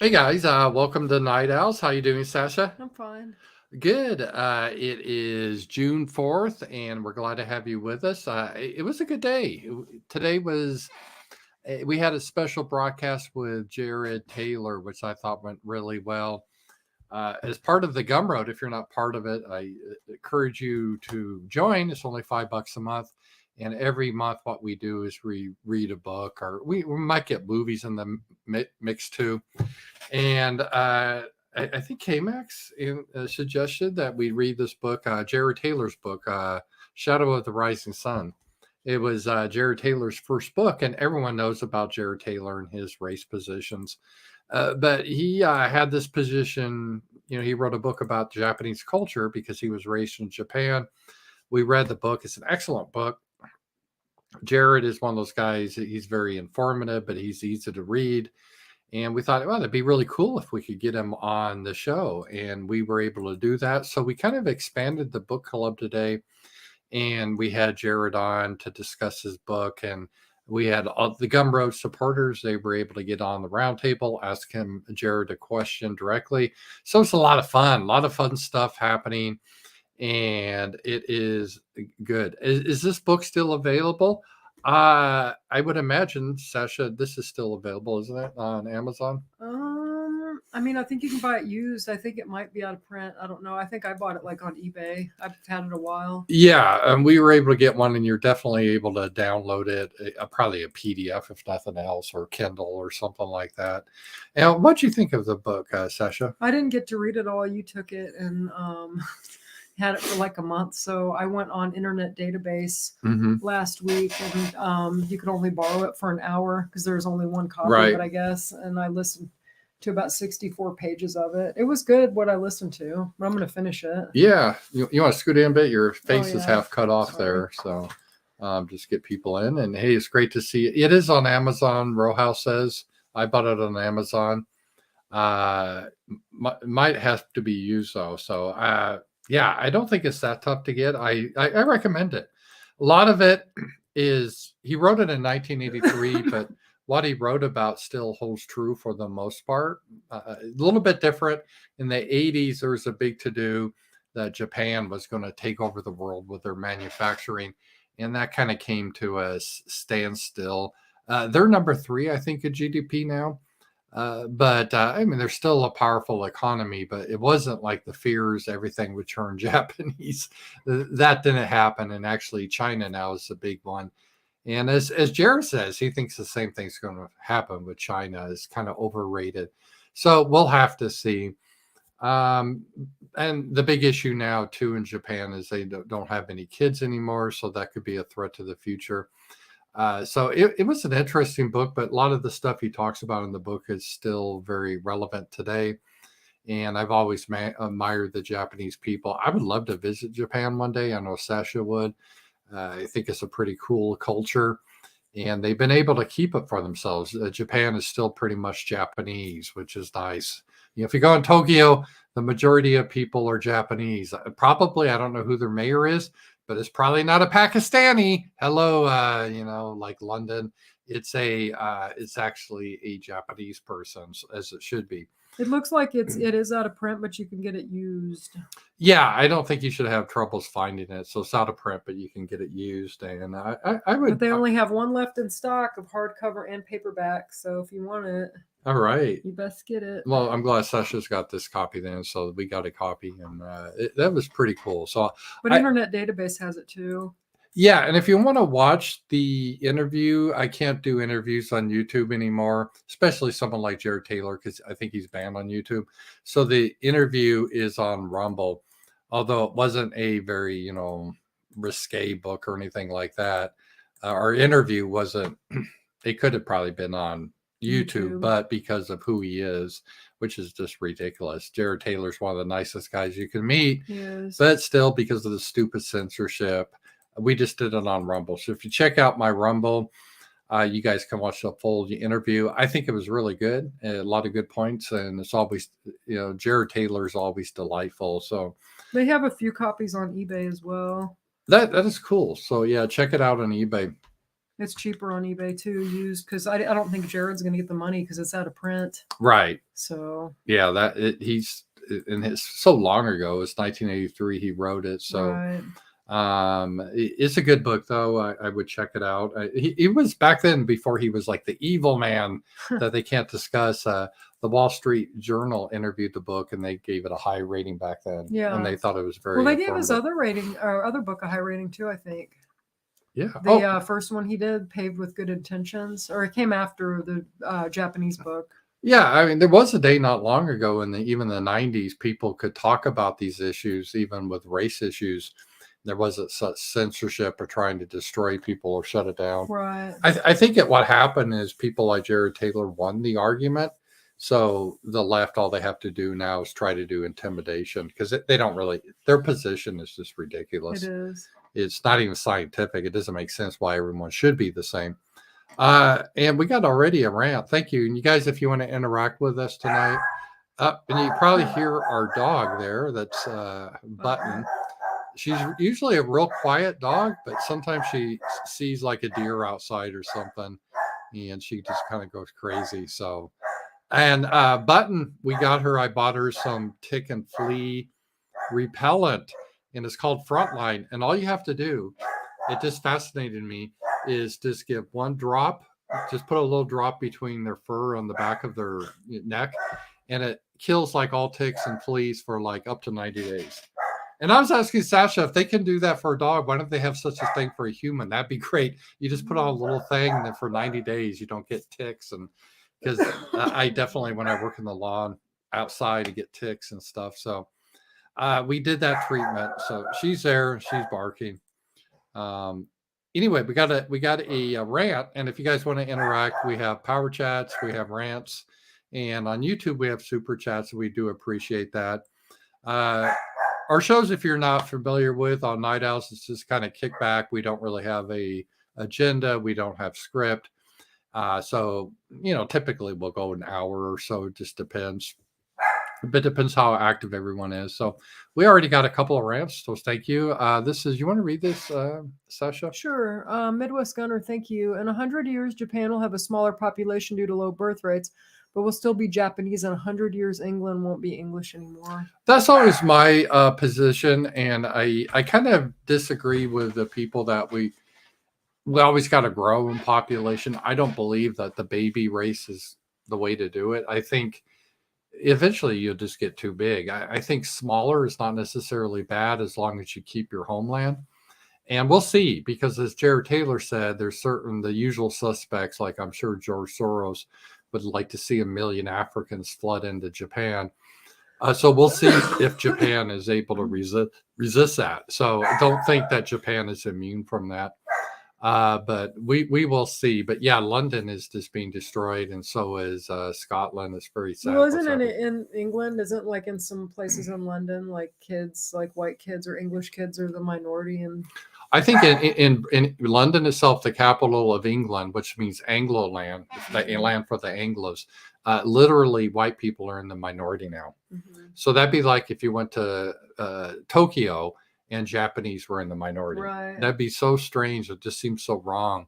Hey guys, welcome to Night Owls. How you doing, Sasha? I'm fine. Good. It is June 4th, and we're glad to have you with us. It was a good day. Today was, we had a special broadcast with Jared Taylor, which I thought went really well. As part of the Gumroad, if you're not part of it, I encourage you to join. It's only $5 a month. And every month, what we do is we read a book, or we might get movies in the mix too. And I think KMAX suggested that we read this book, Jared Taylor's book, Shadow of the Rising Sun. It was Jared Taylor's first book, and everyone knows about Jared Taylor and his race positions. But he had this position, he wrote a book about Japanese culture because he was raised in Japan. We read the book. It's an excellent book. Jared is one of those guys, he's very informative, but he's easy to read. And we thought, well, that'd be really cool if we could get him on the show. And we were able to do that. So we kind of expanded the book club today. And we had Jared on to discuss his book. And we had all the Gumroad supporters. They were able to get on the roundtable, ask him, Jared, a question directly. So it's a lot of fun stuff happening. And it is good. Is this book still available? I would imagine, Sasha, this is still available, isn't it, on Amazon? I mean, I think you can buy it used. I think it might be out of print. I don't know. I think I bought it like on eBay. I've had it a while. Yeah, and we were able to get one, and you're definitely able to download it, probably a PDF if nothing else, or Kindle or something like that. And what'd you think of the book, Sasha? I didn't get to read it all. You took it and had it for like a month. So I went on Internet Database last week, and you could only borrow it for an hour because there's only one copy of it, I guess. And I listened to about 64 pages of it. It was good what I listened to, but I'm going to finish it. Yeah. You want to scoot in a bit? Your face is half cut off there. So just get people in. And hey, it's great to see it. It is on Amazon, Rowhouse says. I bought it on Amazon. Might have to be used though. So yeah, I don't think it's that tough to get. I recommend it. A lot of it is, he wrote it in 1983, but what he wrote about still holds true for the most part. A little bit different. In the 80s, there was a big to-do that Japan was going to take over the world with their manufacturing, and that kind of came to a standstill. They're number 3, I think, in GDP now. But I mean, they're still a powerful economy, but it wasn't like the fears everything would turn Japanese. That didn't happen. And actually, China now is the big one. And as Jared says, he thinks the same thing's going to happen with China. Is kind of overrated. So we'll have to see. And the big issue now, too, in Japan is they don't have any kids anymore. So that could be a threat to the future. So it was an interesting book, but a lot of the stuff he talks about in the book is still very relevant today. And I've always admired the Japanese people. I would love to visit Japan one day. I know Sasha would. I think it's a pretty cool culture, and they've been able to keep it for themselves. Japan is still pretty much Japanese, which is nice. If you go in Tokyo, the majority of people are Japanese. Probably, I don't know who their mayor is, but it's probably not a Pakistani. Hello, like London. It's actually a Japanese person, as it should be. It looks like it is out of print, but you can get it used. Yeah, I don't think you should have troubles finding it. So it's out of print, but you can get it used. And I would. But they only have one left in stock of hardcover and paperback. So if you want it, all right, you best get it. Well, I'm glad Sasha's got this copy then, so we got a copy, and that was pretty cool. So, but Internet Database has it too. Yeah, and if you want to watch the interview, I can't do interviews on YouTube anymore, especially someone like Jared Taylor, because I think he's banned on YouTube. So the interview is on Rumble, although it wasn't a very, risque book or anything like that. Our interview wasn't, it could have probably been on YouTube, but because of who he is, which is just ridiculous. Jared Taylor's one of the nicest guys you can meet, but still, because of the stupid censorship, we just did it on Rumble. So if you check out my Rumble, you guys can watch the full interview. I think it was really good. A lot of good points. And it's always, Jared Taylor is always delightful. So they have a few copies on eBay as well. That is cool. So yeah, check it out on eBay. It's cheaper on eBay too, used, because I don't think Jared's going to get the money because it's out of print. Right. So Yeah, he's and it's so long ago. It's 1983 he wrote it. So right. It's a good book though. I would check it out. He was back then, before he was like the evil man that they can't discuss. The Wall Street Journal interviewed the book and they gave it a high rating back then. Yeah. And they thought it was very well. They gave his other book a high rating too, I think. Yeah. The first one he did, Paved with Good Intentions, or it came after the Japanese book. Yeah, I mean, there was a day not long ago in even the 90s, people could talk about these issues, even with race issues. There wasn't such censorship or trying to destroy people or shut it down. Right. I think what happened is people like Jared Taylor won the argument. So the left, all they have to do now is try to do intimidation, because they don't really, their position is just ridiculous. It is. It's not even scientific. It doesn't make sense why everyone should be the same. And we got already a rant. Thank you. And you guys, if you want to interact with us tonight, and you probably hear our dog there. That's Button. She's usually a real quiet dog, but sometimes she sees like a deer outside or something, and she just kind of goes crazy. So, and Button, I bought her some tick and flea repellent, and it's called Frontline. And all you have to do, it just fascinated me, is just give one drop, just put a little drop between their fur on the back of their neck, and it kills like all ticks and fleas for like up to 90 days. And I was asking Sasha, if they can do that for a dog, why don't they have such a thing for a human? That'd be great. You just put on a little thing, and then for 90 days, you don't get ticks. And because I definitely, when I work in the lawn outside, to get ticks and stuff. So we did that treatment. So she's there, she's barking. Anyway, we got a rant, and if you guys want to interact, we have power chats, we have rants, and on YouTube we have super chats. We do appreciate that. Our shows, if you're not familiar with, on Night Owls, it's just kind of kick back. We don't really have a agenda. We don't have script. So, typically we'll go an hour or so. It just depends. But it depends how active everyone is. So we already got a couple of rants. So thank you. You want to read this, Sasha? Sure. Midwest Gunner, thank you. In 100 years, Japan will have a smaller population due to low birth rates, but will still be Japanese. In 100 years, England won't be English anymore. That's always my position. And I kind of disagree with the people that we always got to grow in population. I don't believe that the baby race is the way to do it. I think eventually you'll just get too big. I think smaller is not necessarily bad, as long as you keep your homeland. And we'll see, because as Jared Taylor said, there's the usual suspects, like I'm sure George Soros would like to see 1 million Africans flood into Japan. So we'll see if Japan is able to resist that. So I don't think that Japan is immune from that. But we will see. But yeah, London is just being destroyed, and so is Scotland. It's very sad. Well, isn't it in England? Isn't like in some places in London, like kids, like white kids or English kids, are the minority? And I think in London itself, the capital of England, which means Anglo-land, the land for the Anglos, literally white people are in the minority now. Mm-hmm. So that'd be like if you went to Tokyo and Japanese were in the minority. Right. That'd be so strange. It just seems so wrong.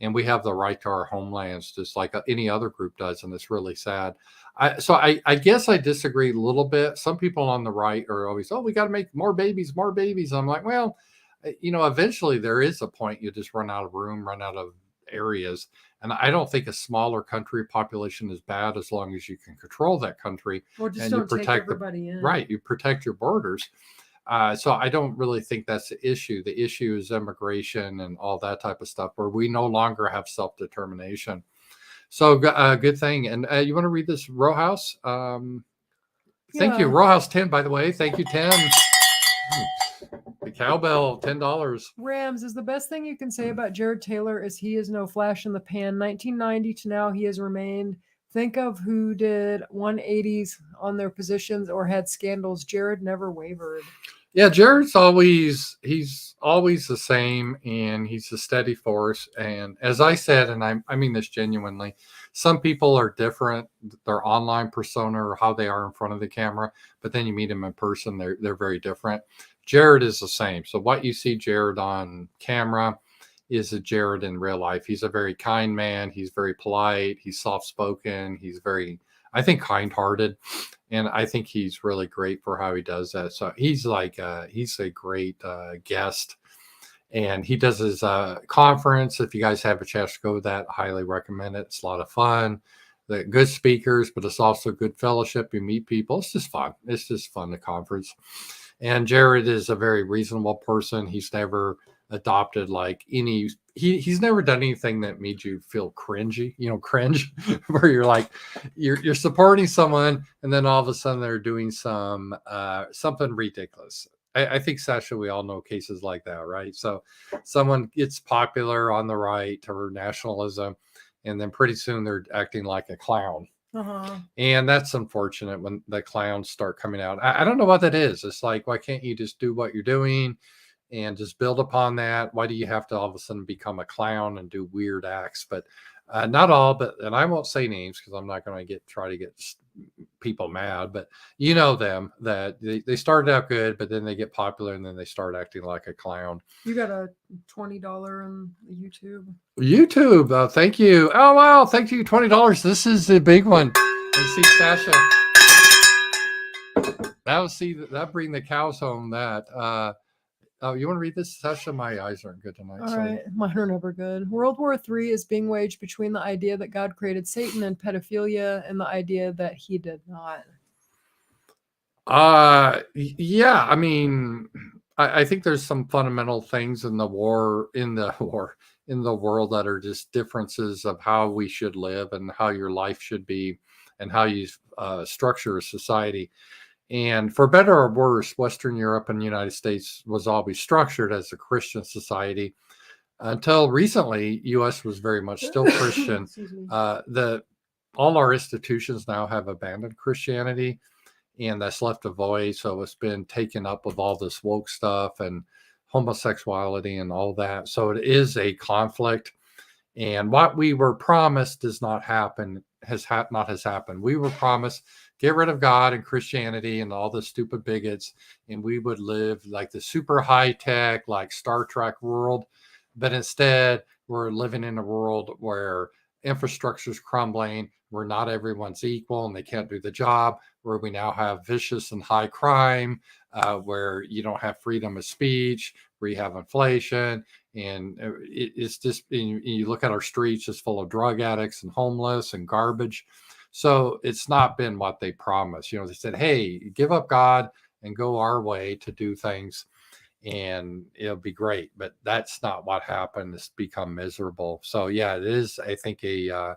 And we have the right to our homelands, just like any other group does. And it's really sad. So I guess I disagree a little bit. Some people on the right are always, we got to make more babies. I'm like, well, eventually there is a point you just run out of room, run out of areas. And I don't think a smaller country population is bad, as long as you can control that country. Or just and don't you protect take everybody in. Right. You protect your borders. So I don't really think that's the issue. The issue is immigration and all that type of stuff, where we no longer have self-determination. So good thing. And you want to read this, Rowhouse? Thank you. Rowhouse 10, by the way. Thank you, 10. The cowbell, $10. Rams is the best thing you can say about Jared Taylor is he is no flash in the pan. 1990 to now, he has remained. Think of who did 180s on their positions or had scandals. Jared never wavered. Yeah, Jared's he's always the same, and he's a steady force. And as I said, and I mean this genuinely, some people are different, their online persona or how they are in front of the camera, but then you meet them in person, they're very different. Jared is the same. So what you see Jared on camera is a Jared in real life. He's a very kind man. He's very polite. He's soft spoken. He's very, I think, kind hearted. And I think he's really great for how he does that. So he's like, he's a great guest. And he does his conference. If you guys have a chance to go to that, I highly recommend it. It's a lot of fun. The good speakers, but it's also good fellowship. You meet people. It's just fun. It's just fun, the conference. And Jared is a very reasonable person. He's never adopted like any, he's never done anything that made you feel cringy, cringe, where you're like, you're supporting someone and then all of a sudden they're doing something ridiculous. I think, Sasha, we all know cases like that, right? So someone gets popular on the right or nationalism, and then pretty soon they're acting like a clown. And that's unfortunate when the clowns start coming out. I don't know what that is. It's like, why can't you just do what you're doing and just build upon that? Why do you have to all of a sudden become a clown and do weird acts? But not all, and I won't say names because I'm not going to try to get people mad, but you know them, that they started out good, but then they get popular and then they start acting like a clown. You got a $20 on YouTube. Thank you. Oh, wow. Thank you. $20. This is the big one. And see, Sasha, that bring the cows home. Oh, you want to read this, Sasha? My eyes aren't good tonight. All right. Mine are never good. World War III is being waged between the idea that God created Satan and pedophilia and the idea that he did not. Yeah. I mean, I think there's some fundamental things in the world that are just differences of how we should live and how your life should be and how you structure a society. And for better or worse, Western Europe and the United States was always structured as a Christian society until recently. U.S. was very much still Christian. All our institutions now have abandoned Christianity, and that's left a void. So it's been taken up with all this woke stuff and homosexuality and all that. So it is a conflict. And what we were promised does not happen, has happened. We were promised, get rid of God and Christianity and all the stupid bigots, and we would live like the super high tech, like Star Trek world. But instead, we're living in a world where infrastructure is crumbling, where not everyone's equal and they can't do the job, where we now have vicious and high crime, where you don't have freedom of speech, where you have inflation. And it's just, you look at our streets, it's full of drug addicts and homeless and garbage. So it's not been what they promised. They said, hey, give up God and go our way to do things and it'll be great. But that's not what happened. It's become miserable. So yeah, it is, I think, a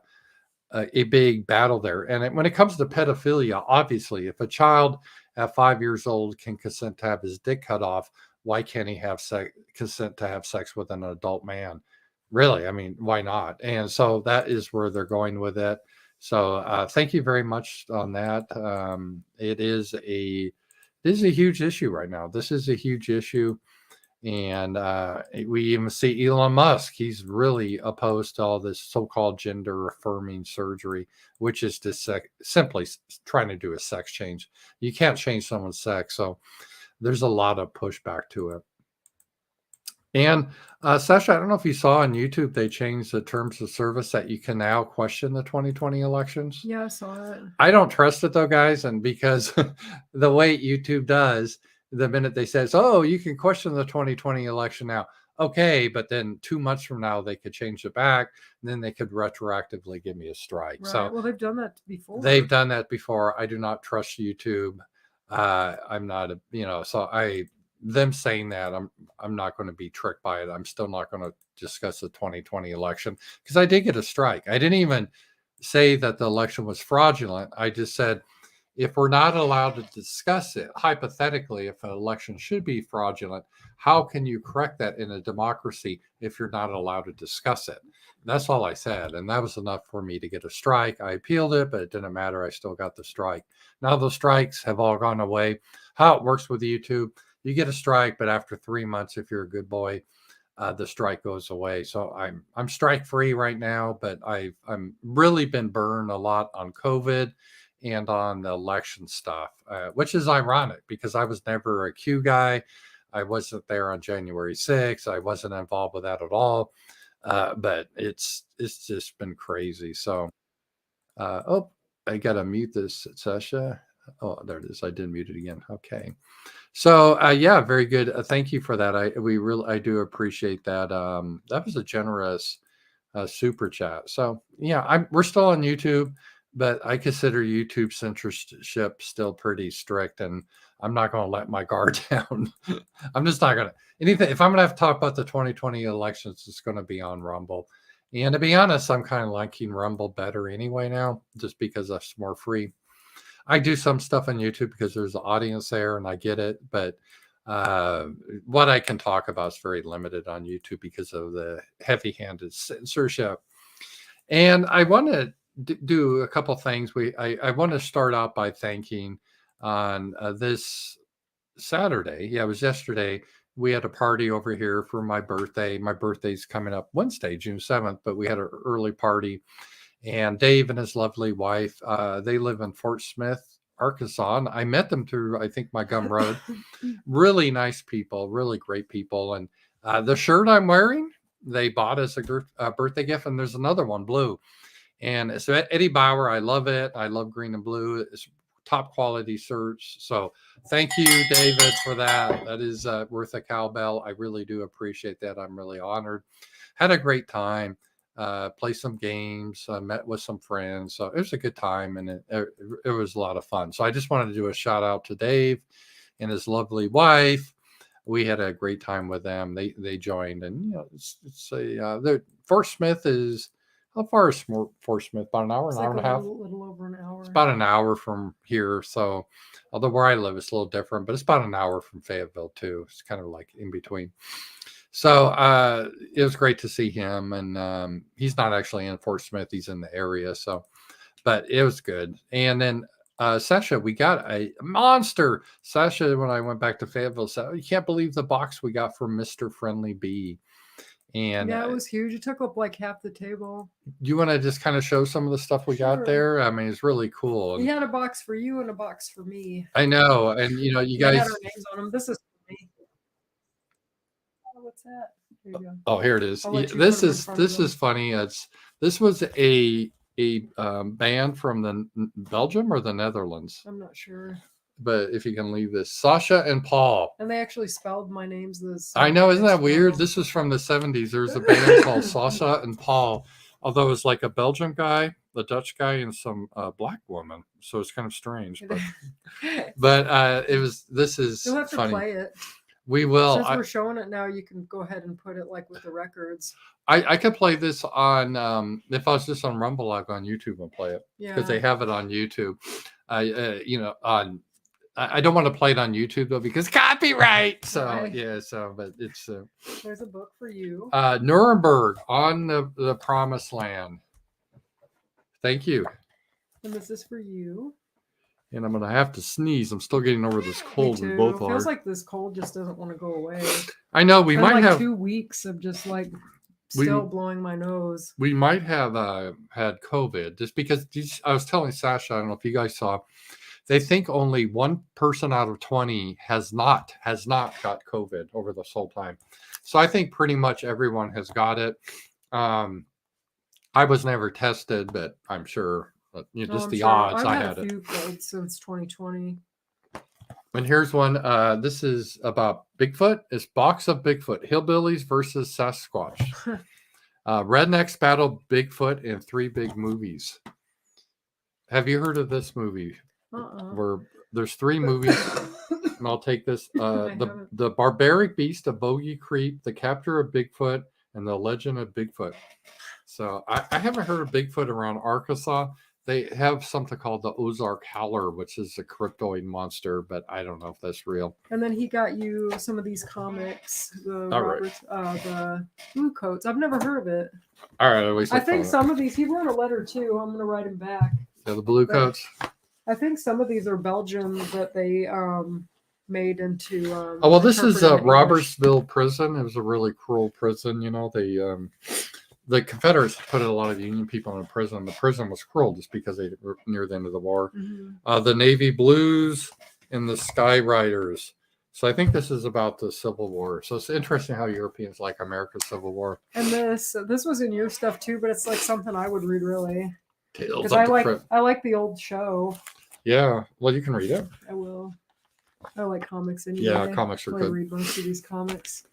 big battle there. And when it comes to pedophilia, obviously, if a child at 5 years old can consent to have his dick cut off, why can't he have consent to have sex with an adult man? Really? I mean, why not? And so that is where they're going with it. So thank you very much on that. It is a huge issue right now. This is a huge issue. And we even see Elon Musk. He's really opposed to all this so-called gender affirming surgery, which is just simply trying to do a sex change. You can't change someone's sex. So there's a lot of pushback to it. And Sasha, I don't know if you saw on YouTube, they changed the terms of service that you can now question the 2020 elections. Yeah, I saw it. I don't trust it though, guys. And because the way YouTube does, the minute they says, oh, you can question the 2020 election now. Okay, but then 2 months from now, they could change it back. And then they could retroactively give me a strike. Right. So well, they've done that before. They've done that before. I do not trust YouTube. I'm not them saying that, I'm not going to be tricked by it. I'm still not going to discuss the 2020 election because I did get a strike. I didn't even say that the election was fraudulent. I just said, if we're not allowed to discuss it, hypothetically, if an election should be fraudulent, how can you correct that in a democracy if you're not allowed to discuss it? That's all I said. And that was enough for me to get a strike. I appealed it, but it didn't matter. I still got the strike. Now the strikes have all gone away. How it works with YouTube, you get a strike, but after 3 months, if you're a good boy, the strike goes away. So I'm strike free right now, but I'm really been burned a lot on COVID and on the election stuff, which is ironic because I was never a Q guy. I wasn't there on January 6th. I wasn't involved with that at all. But it's just been crazy. So, oh, I gotta mute this, Sasha. Oh, there it is. I did mute it again. Okay. So, yeah, very good. Thank you for that. I do appreciate that. That was a generous super chat. So, yeah, we're still on YouTube, but I consider YouTube censorship still pretty strict, and I'm not going to let my guard down. I'm just not going to anything. If I'm going to have to talk about the 2020 elections, it's going to be on Rumble. And to be honest, I'm kind of liking Rumble better anyway now, just because it's more free. I do some stuff on YouTube because there's an audience there, and I get it, but what I can talk about is very limited on YouTube because of the heavy-handed censorship. And I want to do a couple things. I want to start out by thanking on this Saturday. Yeah, it was yesterday. We had a party over here for my birthday. My birthday's coming up Wednesday, June 7th, but we had an early party. And Dave and his lovely wife, they live in Fort Smith, Arkansas. And I met them through, I think, my gum road. Really nice people, really great people. And the shirt I'm wearing, they bought as a birthday gift. And there's another one, blue. And so Eddie Bauer, I love it. I love green and blue. It's top quality shirts. So thank you, David, for that. That is worth a cowbell. I really do appreciate that. I'm really honored. Had a great time. Play some games, met with some friends. So it was a good time, and it was a lot of fun. So I just wanted to do a shout out to Dave and his lovely wife. We had a great time with them. They joined, and Fort Smith is, how far is Fort Smith? About an hour, It's an hour and a half. Little over an hour. It's about an hour from here. So although where I live is a little different, but it's about an hour from Fayetteville too. It's kind of like in between. So it was great to see him, and he's not actually in Fort Smith; he's in the area. So, but it was good. And then Sasha, we got a monster. Sasha, when I went back to Fayetteville, said, "You can't believe the box we got from Mr. Friendly Bee." And yeah, it was huge. It took up like half the table. You want to just kind of show some of the stuff we got there? I mean, it's really cool. He had a box for you and a box for me. I know, and you guys had our names on them. This is for me. What's that? There you go. Oh, here it is. This is funny. This was a band from the Belgium or the Netherlands. I'm not sure. But if you can leave this, Sasha and Paul. And they actually spelled my names this. I know, isn't that weird? This is from the 70s. There's a band called Sasha and Paul, although it's like a Belgian guy, a Dutch guy, and some black woman. So it's kind of strange. But this is You'll have to funny. Play it. We will. Since we're showing it now, you can go ahead and put it like with the records. I could play this on if I was just on Rumble, I'll go on YouTube and play it because they have it on YouTube. I don't want to play it on YouTube though because copyright. So but it's there's a book for you. Nuremberg on the Promised Land. Thank you. And this is for you. And I'm gonna have to sneeze. I'm still getting over this cold. We both are. It feels like this cold just doesn't want to go away. I know we might have 2 weeks of just like still blowing my nose. We might have had COVID just because I was telling Sasha, I don't know if you guys saw, they think only 1 person out of 20 has not got COVID over this whole time. So I think pretty much everyone has got it. I was never tested, but I'm sure. Just the odds. I've had a few colds since 2020. And here's one. This is about Bigfoot. It's Box of Bigfoot. Hillbillies versus Sasquatch. Rednecks battle Bigfoot in 3 big movies. Have you heard of this movie? Where there's 3 movies. And I'll take this. The Barbaric Beast of Bogey Creek, The Capture of Bigfoot, and The Legend of Bigfoot. So I haven't heard of Bigfoot around Arkansas. They have something called the Ozark Howler, which is a cryptoid monster, but I don't know if that's real. And then he got you some of these comics, the Blue Coats. I've never heard of it. All right, I think some of these, he wrote a letter too. I'm going to write him back. Yeah, the Blue Coats. I think some of these are Belgian that they made into. This is Robertsville prison. It was a really cruel prison. The Confederates put a lot of Union people in prison. The prison was cruel just because they were near the end of the war. Mm-hmm. The Navy Blues and the Sky Riders. So I think this is about the Civil War. So it's interesting how Europeans like America's Civil War. And this was in your stuff too, but it's like something I would read really. Tales Because of the Crypt. I like the old show. Yeah, well, you can read it. I will. I like comics anyway. Yeah, comics are I good. read most of these comics.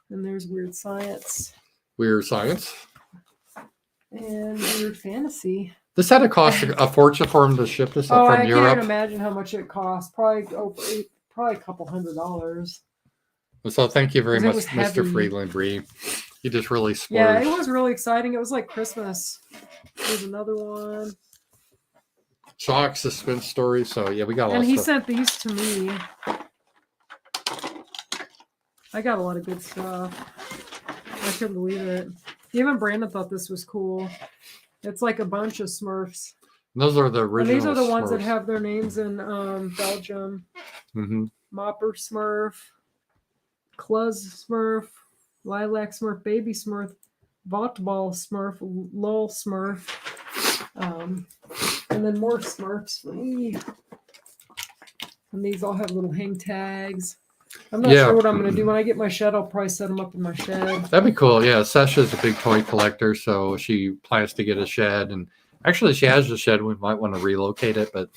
And there's Weird Science. Weird Science. And Weird Fantasy. This had to cost a fortune for him to ship this up from I Europe. can't even imagine how much it cost. Probably a couple $100. So thank you very much, was Mr. heavy. Freeland Bree. You just really splurged. Yeah, it was really exciting. It was like Christmas. There's another one. Shock, suspense story. So yeah, we got a lot And of he stuff. sent these to me. I got a lot of good stuff. I couldn't believe it. Even Brandon thought this was cool. It's like a bunch of Smurfs. And those are the original. And these are the ones that Smurfs. have their names in Belgium. Mm-hmm. Mopper Smurf, Cluz Smurf, Lilac Smurf, Baby Smurf, Votball Smurf, Lol Smurf, and then more Smurfs for me. And these all have little hang tags. I'm not sure what I'm going to do. When I get my shed, I'll probably set them up in my shed. That'd be cool. Yeah, Sasha's a big toy collector, so she plans to get a shed. And actually, she has a shed. We might want to relocate it, but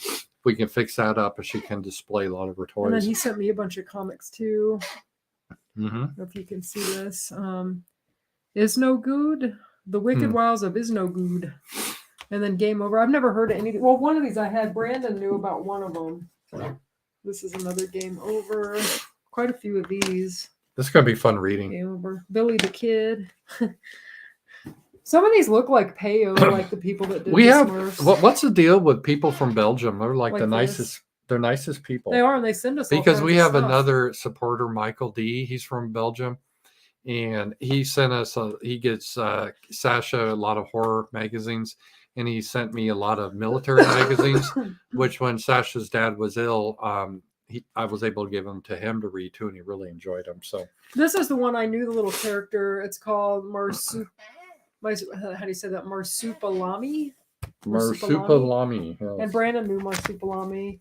we can fix that up and she can display a lot of her toys. And then he sent me a bunch of comics too. Mm-hmm. If you can see this. Is No Good. The Wicked Wiles of Is No Good. And then Game Over. I've never heard of any. Well, one of these I had. Brandon knew about one of them. This is another Game Over. Quite a few of these. This is going to be fun reading. Game Over. Billy the Kid. Some of these look like Peyo, like the people that did Smurfs. What's the deal with people from Belgium? They're like the nicest. This. They're nicest people. They are, and they send us because we have stuff. Another supporter, Michael D. He's from Belgium, and he sent us. He gets Sasha a lot of horror magazines, and he sent me a lot of military magazines. Which, when Sasha's dad was ill, I was able to give them to him to read too, and he really enjoyed them. So this is the one I knew the little character. It's called how do you say that? Marsupilami? Marsupilami. Yes. And Brandon knew Marsupilami.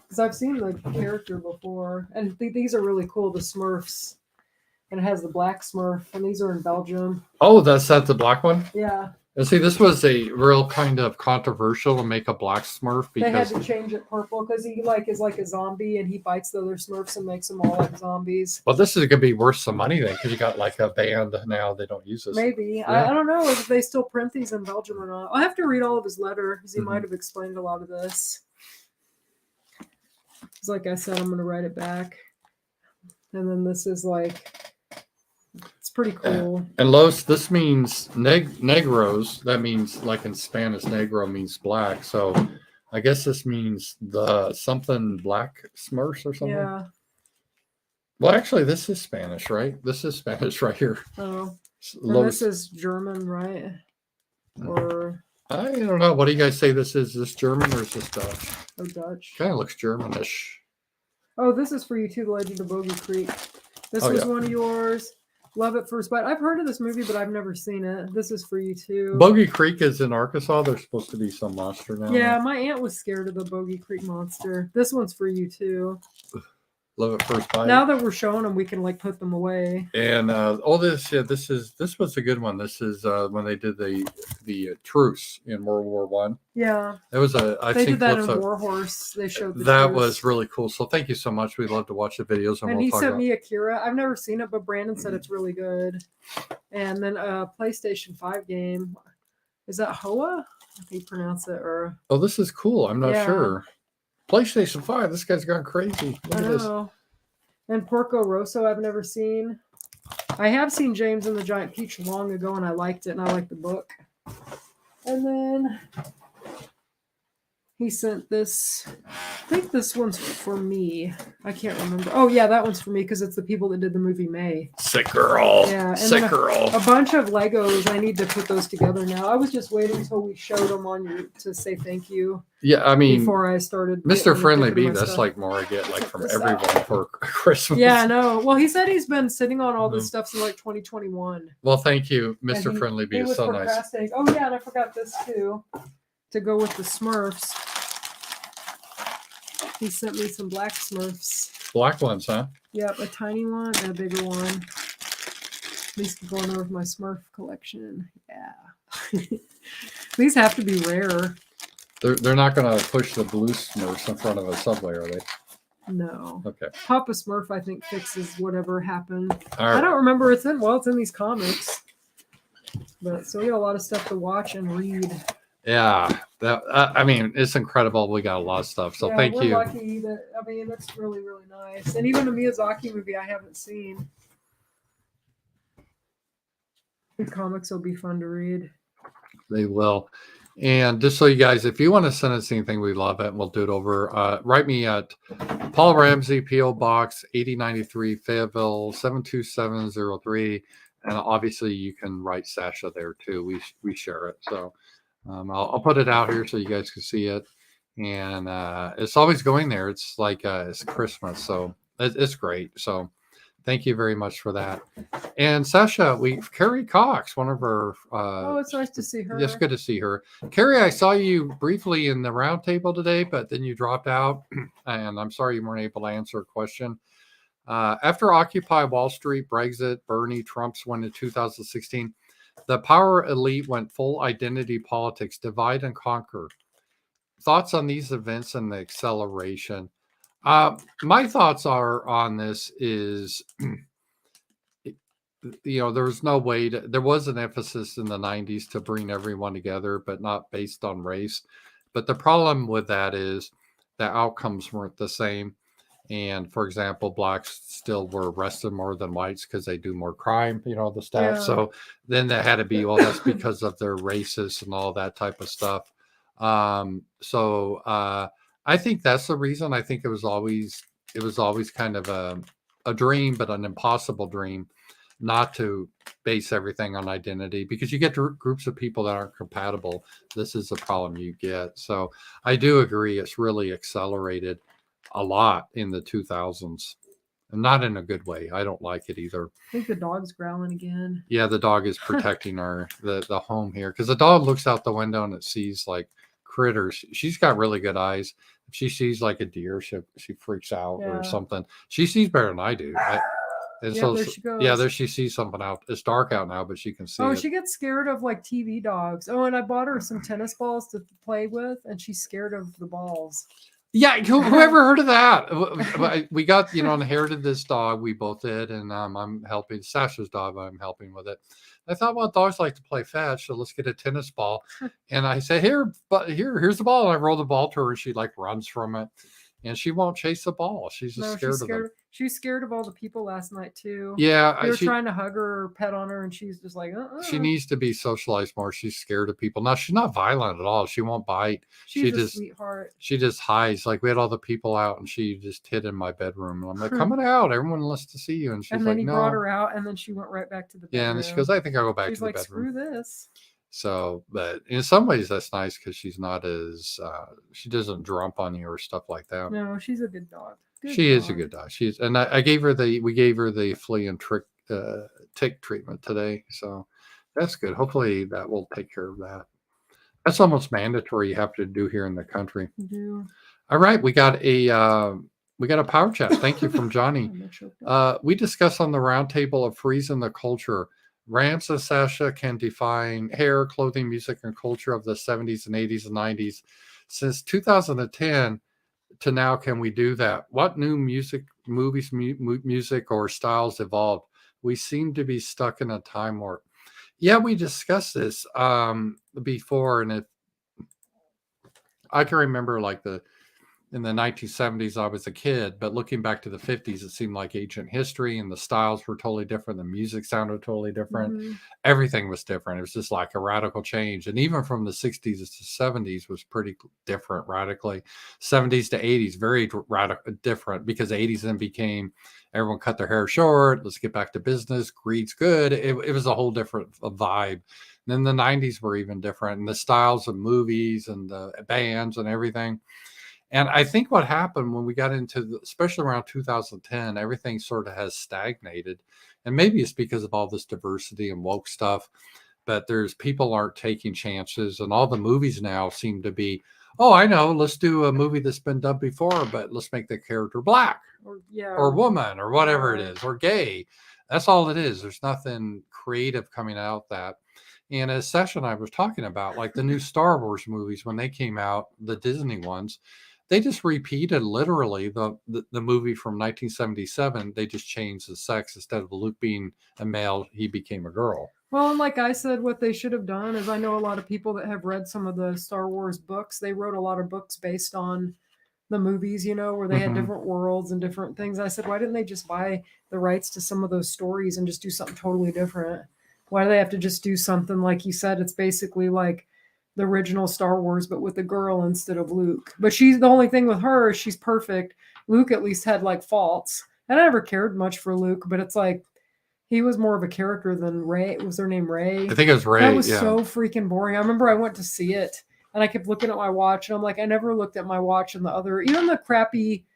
Because I've seen the character before. And these are really cool, the Smurfs. And it has the black Smurf. And these are in Belgium. Oh, that's the black one? Yeah. And see, this was a real kind of controversial to make a black Smurf because they had to change it purple because he is like a zombie and he bites the other Smurfs and makes them all like zombies. Well, this is going to be worth some money then because you got like a band now. They don't use this. Maybe. Yeah. I don't know if they still print these in Belgium or not. I'll have to read all of his letter because he might have explained a lot of this. Because like I said, I'm going to write it back. And then this is like... It's pretty cool. And Los, this means negros. That means, like in Spanish, negro means black. So I guess this means the something black Smurfs or something. Yeah. Well, actually, this is Spanish, right? This is Spanish right here. Oh. And this is German, right? Or I don't know. What do you guys say this is? Is this German or is this Dutch? Oh, Dutch. Kind of looks Germanish. Oh, this is for you too, The Legend of Bogey Creek. This was one of yours. Love at First Bite. I've heard of this movie, but I've never seen it. This is for you too. Bogey Creek is in Arkansas. There's supposed to be some monster now. Yeah, my aunt was scared of the Bogey Creek monster. This one's for you too. Love at First Bite. Now that we're showing them, we can like put them away. And this was a good one. This is when they did the truce in World War One. Yeah, it was they did that in War Horse. They showed that truce. Was really cool. So thank you so much. We love to watch the videos, and he sent me Akira. I've never seen it, but Brandon said it's really good. And then a PlayStation 5 game. Is that Hoa? How do you pronounce it? Or this is cool. I'm not sure. PlayStation 5. This guy's gone crazy. Look at this. And Porco Rosso, I've never seen. I have seen James and the Giant Peach long ago, and I liked it, and I liked the book. And then he sent this. I think this one's for me. I can't remember. Oh, yeah, that one's for me because it's the people that did the movie May. Sick girl. Yeah. And sick girl. A bunch of Legos. I need to put those together now. I was just waiting until we showed them on you to say thank you. Yeah, I mean, before I started. Mr. Friendly Bee, that's like more I get like from everyone for Christmas. Yeah, I know. Well, he said he's been sitting on all this stuff since like 2021. Well, thank you, Mr. Friendly Bee. It's so nice. Oh, yeah, and I forgot this too. To go with the Smurfs. He sent me some black Smurfs. black ones, huh? Yep, a tiny one and a bigger one. These can go in there with my Smurf collection. Yeah. These have to be rare. They're not going to push the blue Smurfs in front of a Subway, are they? No. Okay. Papa Smurf, I think, fixes whatever happened. All right. I don't remember. It's in these comics. But so we got a lot of stuff to watch and read. Yeah, I mean, it's incredible. We got a lot of stuff. So thank you. We're lucky that, I mean, that's really, really nice. And even a Miyazaki movie I haven't seen. The comics will be fun to read. They will. And just so you guys, if you want to send us anything, we love it. And we'll do it over. Write me at Paul Ramsey, P.O. Box 8093, Fayetteville 72703. And obviously, you can write Sasha there too. We share it. So I'll put it out here so you guys can see it. And it's always going there. It's like it's Christmas. So it's great. So thank you very much for that. And Sasha, Carrie Cox, one of her. Oh, it's nice to see her. It's good to see her. Carrie, I saw you briefly in the round table today, but then you dropped out. And I'm sorry you weren't able to answer a question. After Occupy Wall Street, Brexit, Bernie, Trump's win in 2016, the power elite went full identity politics, divide and conquer. Thoughts on these events and the acceleration? My thoughts are on this is, there was no way there was an emphasis in the 90s to bring everyone together, but not based on race. But the problem with that is the outcomes weren't the same. And for example, blacks still were arrested more than whites because they do more crime, the stuff. Yeah. So then that had to be, well, that's because of their races and all that type of stuff. So I think that's the reason. I think it was always kind of a dream, but an impossible dream, not to base everything on identity, because you get groups of people that aren't compatible. This is the problem you get. So I do agree. It's really accelerated a lot in the 2000s, and not in a good way. I don't like it either. I think the dog's growling again. Yeah, the dog is protecting the home here, because the dog looks out the window and it sees like critters. She's got really good eyes. If she sees like a deer, she freaks out or something. She sees better than I do. There she goes. Yeah, there she sees something out. It's dark out now, but she can see it. She gets scared of like TV dogs. Oh, and I bought her some tennis balls to play with, and she's scared of the balls. Yeah, whoever heard of that? We got, inherited this dog. We both did, and I'm helping Sasha's dog. I'm helping with it. I thought, well, dogs like to play fetch, so let's get a tennis ball. And I said, here's the ball. And I roll the ball to her, and she like runs from it, and she won't chase the ball. She's just scared of them. She's scared of all the people last night too. Yeah, they were trying to hug her or pet on her, and she's just like, She needs to be socialized more. She's scared of people. Now, she's not violent at all. She won't bite. She's a sweetheart. She just hides. Like we had all the people out, and she just hid in my bedroom. And I'm like, coming out. Everyone wants to see you. And she's like, no. And then he brought her out, and then she went right back to the bedroom. Yeah, and then she goes, I think I'll go back to the bedroom. She's like, screw this. So, but in some ways that's nice, because she's not as she doesn't jump on you or stuff like that. No, she's a good dog. She is a good dog. We gave her the flea and tick treatment today, so that's good. Hopefully that will take care of that. That's almost mandatory. You have to do here in the country. You do. All right, we got a power chat. Thank you from Johnny. We discussed on the roundtable of freezing the culture. Rance and Sasha can define hair, clothing, music, and culture of the 70s and 80s and 90s. Since 2010 to now, can we do that? What new music, movies, music, or styles evolved? We seem to be stuck in a time warp. Yeah, we discussed this before, and if I can remember, like in the 1970s, I was a kid, but looking back to the 50s, it seemed like ancient history, and the styles were totally different. The music sounded totally different. Mm-hmm. Everything was different. It was just like a radical change. And even from the 60s to 70s was pretty different radically. 70s to 80s, very different, because the 80s then became everyone cut their hair short. Let's get back to business. Greed's good. It was a whole different vibe. And then the 90s were even different, and the styles of movies and the bands and everything. And I think what happened when we got into, especially around 2010, everything sort of has stagnated. And maybe it's because of all this diversity and woke stuff, but people aren't taking chances. And all the movies now seem to be, oh, I know, let's do a movie that's been done before, but let's make the character black or woman or whatever it is, or gay. That's all it is. There's nothing creative coming out that. And a session I was talking about, like the new Star Wars movies, when they came out, the Disney ones, they just repeated literally the movie from 1977. They just changed the sex. Instead of Luke being a male, he became a girl. Well, and like I said, what they should have done is, I know a lot of people that have read some of the Star Wars books. They wrote a lot of books based on the movies, where they had different worlds and different things. I said, why didn't they just buy the rights to some of those stories and just do something totally different? Why do they have to just do something like you said? It's basically like the original Star Wars, but with a girl instead of Luke. But she's the only thing with her is she's perfect. Luke at least had like faults. And I never cared much for Luke, but it's like he was more of a character than Rey. Was her name Rey? I think it was Rey. That was so freaking boring. I remember I went to see it and I kept looking at my watch and I'm like, I never looked at my watch and the other, even the crappy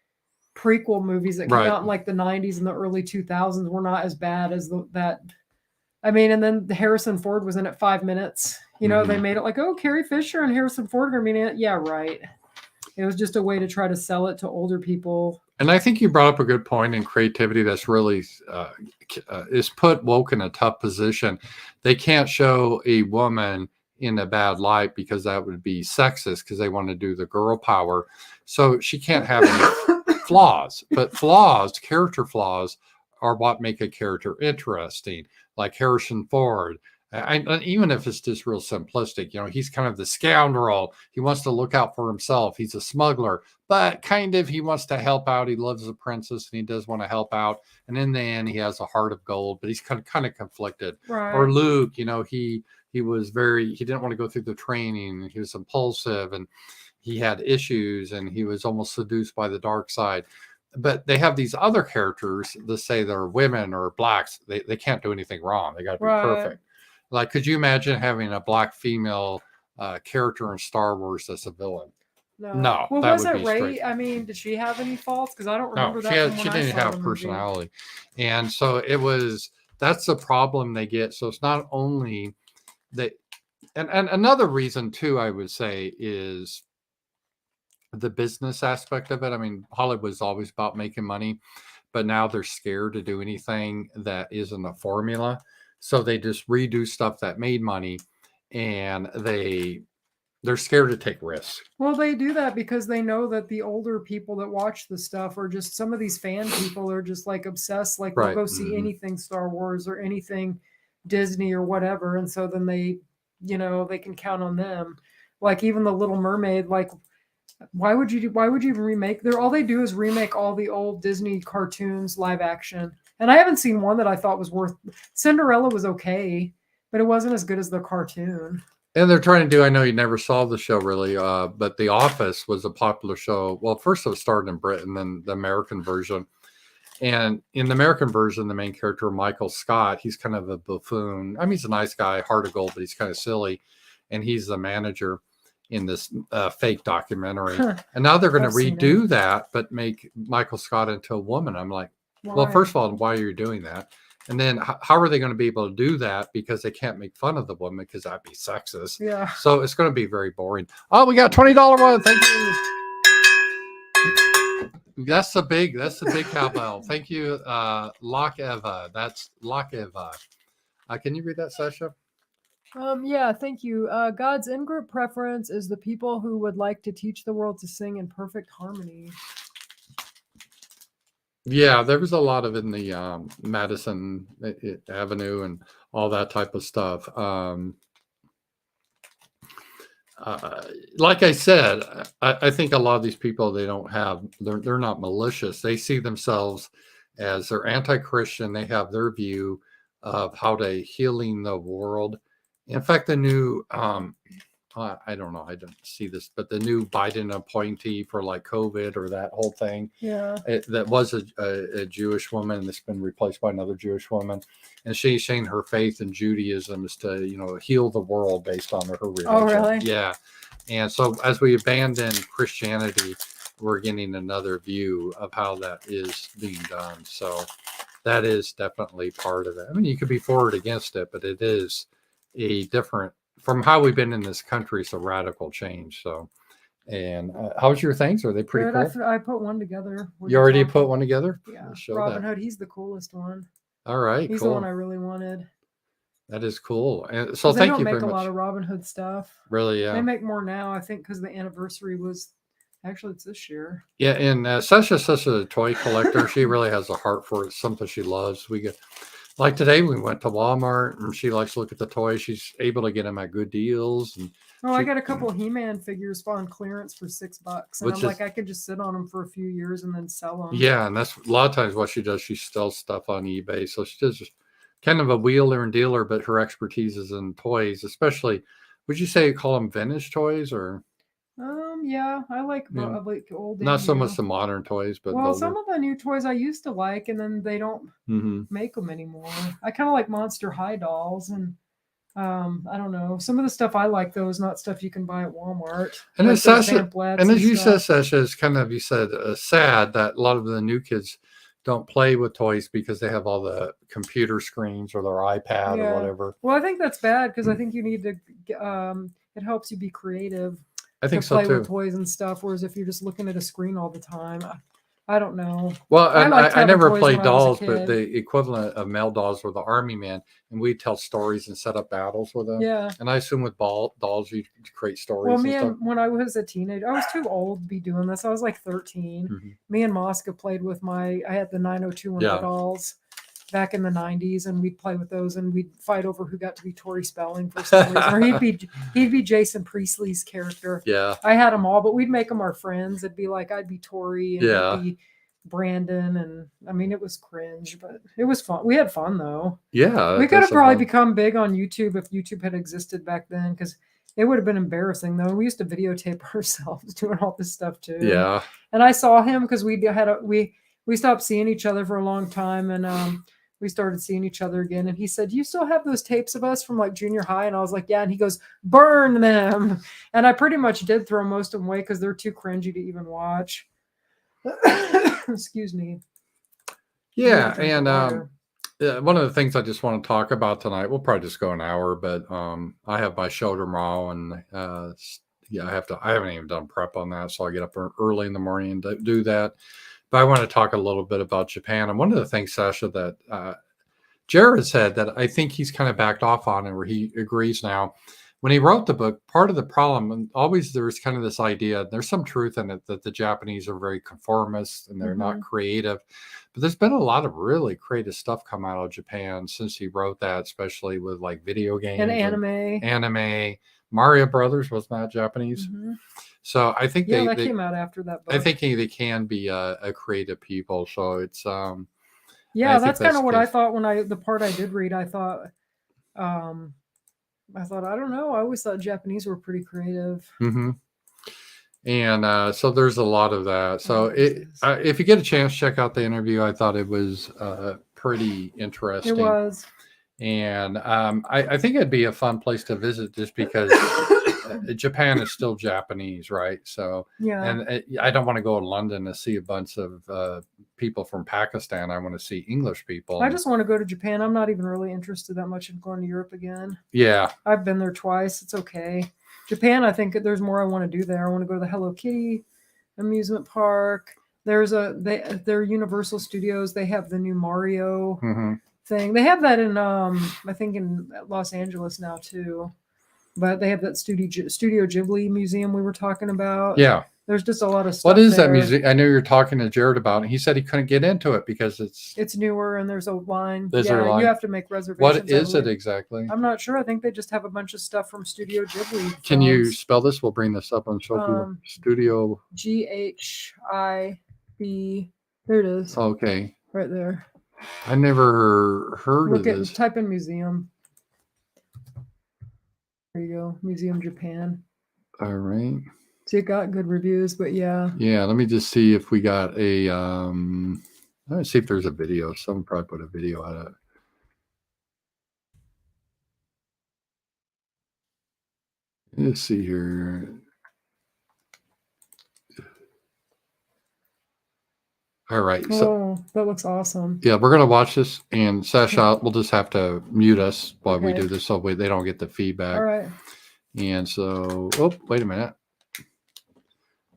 prequel movies that came out in like the 90s and the early 2000s were not as bad as that. I mean, and then Harrison Ford was in it 5 minutes. They made it like, oh, Carrie Fisher and Harrison Ford are meaning it. Yeah, right. It was just a way to try to sell it to older people. And I think you brought up a good point in creativity that's really is put woke in a tough position. They can't show a woman in a bad light because that would be sexist because they want to do the girl power. So she can't have any flaws. But character flaws, are what make a character interesting. Like Harrison Ford. Even if it's just real simplistic, he's kind of the scoundrel. He wants to look out for himself. He's a smuggler, but kind of he wants to help out. He loves the princess and he does want to help out. And in the end, he has a heart of gold, but he's kind of conflicted. Right. Or Luke, he was he didn't want to go through the training. He was impulsive and he had issues and he was almost seduced by the dark side. But they have these other characters that say they're women or blacks. They can't do anything wrong. They got to be perfect. Like, could you imagine having a black female character in Star Wars that's a villain? No. Well, was it Rey? I mean, did she have any faults? Because I don't remember that. She didn't have personality. And so that's the problem they get. So it's not only that. And another reason, too, I would say is the business aspect of it. I mean, Hollywood's always about making money, but now they're scared to do anything that isn't a formula. So they just redo stuff that made money and they're scared to take risks. Well, they do that because they know that the older people that watch the stuff, or just some of these fan people, are just like obsessed, like they'll go see anything Star Wars or anything Disney or whatever. And so then they can count on them. Like even the Little Mermaid, like why would you even remake? All they do is remake all the old Disney cartoons live action. And I haven't seen one that I thought was worth. Cinderella was okay, but it wasn't as good as the cartoon. And they're trying to do, I know you never saw the show really, but The Office was a popular show. Well, first it started in Britain, then the American version. And in the American version, the main character, Michael Scott, he's kind of a buffoon. I mean, he's a nice guy, heart of gold, but he's kind of silly. And he's the manager in this fake documentary. And now they're going to redo that, but make Michael Scott into a woman. I'm like, well, first of all, why are you doing that? And then how are they going to be able to do that? Because they can't make fun of the woman because that'd be sexist. Yeah. So it's going to be very boring. Oh, we got $20 one. Thank you. That's the big cowbell. Thank you, Lock Eva. That's Lock Eva. Can you read that, Sasha? Yeah, thank you. God's in-group preference is the people who would like to teach the world to sing in perfect harmony. Yeah, there was a lot of it in the Madison Avenue and all that type of stuff. Like I said, I think a lot of these people, they're not malicious. They see themselves as they're anti-Christian. They have their view of how to healing the world. In fact, the new, I don't know, I don't see this, but the new Biden appointee for like COVID or that whole thing, that was a Jewish woman that's been replaced by another Jewish woman. And she's saying her faith in Judaism is to, heal the world based on her religion. Oh, really? Yeah. And so as we abandon Christianity, we're getting another view of how that is being done. So that is definitely part of it. I mean, you could be for or against it, but it is a different from how we've been in this country. It's a radical change. So And how's your things? Are they pretty Good. cool? I put one together. You already put one together? Yeah. Show Robin that. Hood. He's the coolest one. All right. He's cool. the one I really wanted. That is cool. And so They thank don't you make very a much. lot of Robin Hood stuff. Really, yeah. They make more now, I think, because the anniversary was actually it's this year. Yeah, and Sasha's such a toy collector. She really has a heart for it. It's something she loves. We get like today we went to Walmart and she likes to look at the toys. She's able to get them at good deals. And I got a couple He-Man figures on clearance for $6, and I'm like, I could just sit on them for a few years and then sell them. Yeah, and that's a lot of times what she does. She sells stuff on eBay, so she does kind of a wheeler and dealer, but her expertise is in toys, especially. Would you say call them vintage toys or? Yeah, I like old. Not so much the modern toys, but some of the new toys I used to like, and then they don't make them anymore. I kind of like Monster High dolls, and I don't know. Some of the stuff I like though is not stuff you can buy at Walmart. And like it's Sasha, and as you said, Sasha, it's kind of sad that a lot of the new kids don't play with toys because they have all the computer screens or their iPad or whatever. Well, I think that's bad because I think you need to. It helps you be creative. I think to so play too. with toys and stuff. Whereas if you're just looking at a screen all the time, I don't know. Well, I never played dolls, but the equivalent of male dolls were the Army men, and we'd tell stories and set up battles with them. Yeah. And I assume with dolls, you create stories. Well, when I was a teenager, I was too old to be doing this. I was like 13. Mm-hmm. Me and Mosca played with I had the 90210 dolls back in the 90s, and we'd play with those, and we'd fight over who got to be Tori Spelling for some reason, or he'd be Jason Priestley's character. Yeah, I had them all, but we'd make them our friends. It'd be like I'd be Tori, and it'd be Brandon, and I mean it was cringe, but it was fun. We had fun though. Yeah, we could have probably become big on YouTube if YouTube had existed back then, because it would have been embarrassing though. We used to videotape ourselves doing all this stuff too. Yeah, and I saw him because we stopped seeing each other for a long time, and we started seeing each other again, and he said, "You still have those tapes of us from like junior high?" And I was like, "Yeah." And he goes, "Burn them." And I pretty much did throw most of them away because they're too cringy to even watch. Excuse me. Yeah, and one of the things I just want to talk about tonight, we'll probably just go an hour, but I have my show tomorrow, and I haven't even done prep on that, so I get up early in the morning and do that. But I want to talk a little bit about Japan. And one of the things, Sasha, that Jared said that I think he's kind of backed off on, and where he agrees now. When he wrote the book, part of the problem, and always there's kind of this idea, there's some truth in it, that the Japanese are very conformist and they're not creative. But there's been a lot of really creative stuff come out of Japan since he wrote that, especially with like video games and anime. Mario Brothers was not Japanese. Mm-hmm. So I think they came out after that book. I think they can be a creative people. So it's that's kind of what I thought when the part I did read. I thought I don't know. I always thought Japanese were pretty creative. Mm-hmm. And so there's a lot of that. So if you get a chance, check out the interview. I thought it was pretty interesting. It was. And I think it'd be a fun place to visit just because Japan is still Japanese, right? So, and I don't want to go to London to see a bunch of people from Pakistan. I want to see English people. I just want to go to Japan. I'm not even really interested that much in going to Europe again. Yeah. I've been there twice. It's okay. Japan, I think there's more I want to do there. I want to go to the Hello Kitty amusement park. There's their Universal Studios. They have the new Mario thing. They have that in I think in Los Angeles now too. But they have that Studio Ghibli museum we were talking about. Yeah. There's just a lot of stuff. What is that museum? I know you're talking to Jared about it. He said he couldn't get into it because it's newer and there's a line. There's a line. You have to make reservations. What is it exactly? I'm not sure. I think they just have a bunch of stuff from Studio Ghibli films. Can you spell this? We'll bring this up on show people. Studio GHIB. There it is. Okay. Right there. I never heard of this. Type in museum. There you go. Museum Japan. All right. So it got good reviews, but yeah. Yeah, let me just see if we got a let's see if there's a video. Someone probably put a video out of it. Let's see here. All right. So that looks awesome. Yeah, we're gonna watch this, and Sasha, we'll just have to mute us while we do this, so they don't get the feedback. All right. And so, wait a minute.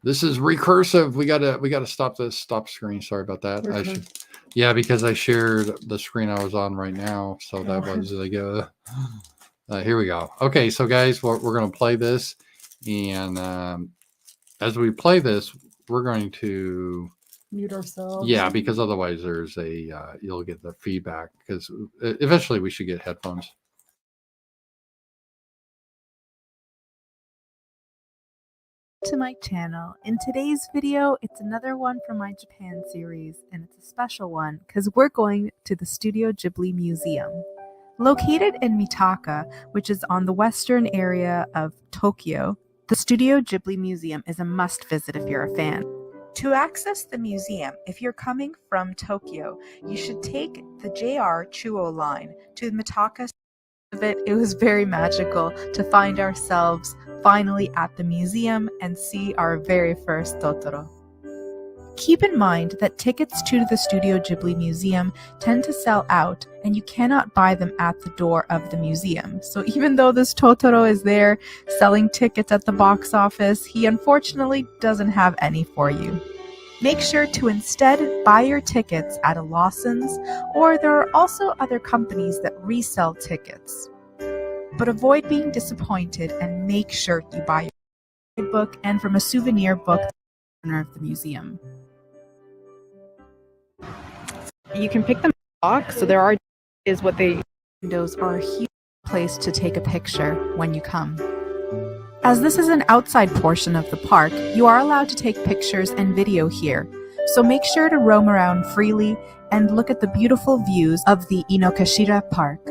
This is recursive. We gotta stop this stop screen. Sorry about that. I should, yeah, because I shared the screen I was on right now. So that was like here we go. Okay, so guys, we're gonna play this, and as we play this, we're going to mute ourselves. Yeah, because otherwise there's you'll get the feedback, because eventually we should get headphones. To my channel. In today's video, it's another one from my Japan series, and it's a special one because we're going to the Studio Ghibli Museum. Located in Mitaka, which is on the western area of Tokyo, the Studio Ghibli Museum is a must visit if you're a fan. To access the museum, if you're coming from Tokyo, you should take the JR Chuo line to Mitaka. It was very magical to find ourselves finally at the museum and see our very first Totoro. Keep in mind that tickets to the Studio Ghibli Museum tend to sell out, and you cannot buy them at the door of the museum. So even though this Totoro is there selling tickets at the box office, he unfortunately doesn't have any for you. Make sure to instead buy your tickets at a Lawson's, or there are also other companies that resell tickets. But avoid being disappointed and make sure you buy your book and from a souvenir book owner of the museum. You can pick them in the box, so there is what they windows are a huge place to take a picture when you come. As this is an outside portion of the park, you are allowed to take pictures and video here, so make sure to roam around freely and look at the beautiful views of the Inokashira Park.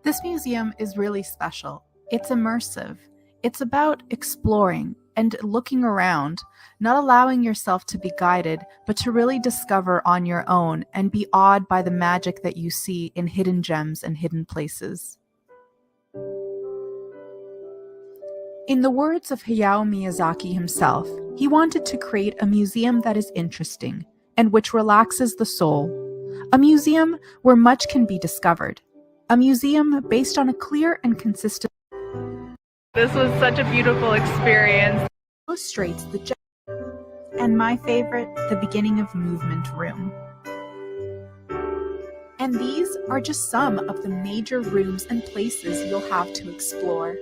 This museum is really special. It's immersive. It's about exploring and looking around, not allowing yourself to be guided, but to really discover on your own and be awed by the magic that you see in hidden gems and hidden places. In the words of Hayao Miyazaki himself, he wanted to create a museum that is interesting and which relaxes the soul. A museum where much can be discovered. A museum based on a clear and consistent. This was such a beautiful experience. Illustrates the and my favorite, the beginning of movement room. And these are just some of the major rooms and places you'll have to explore.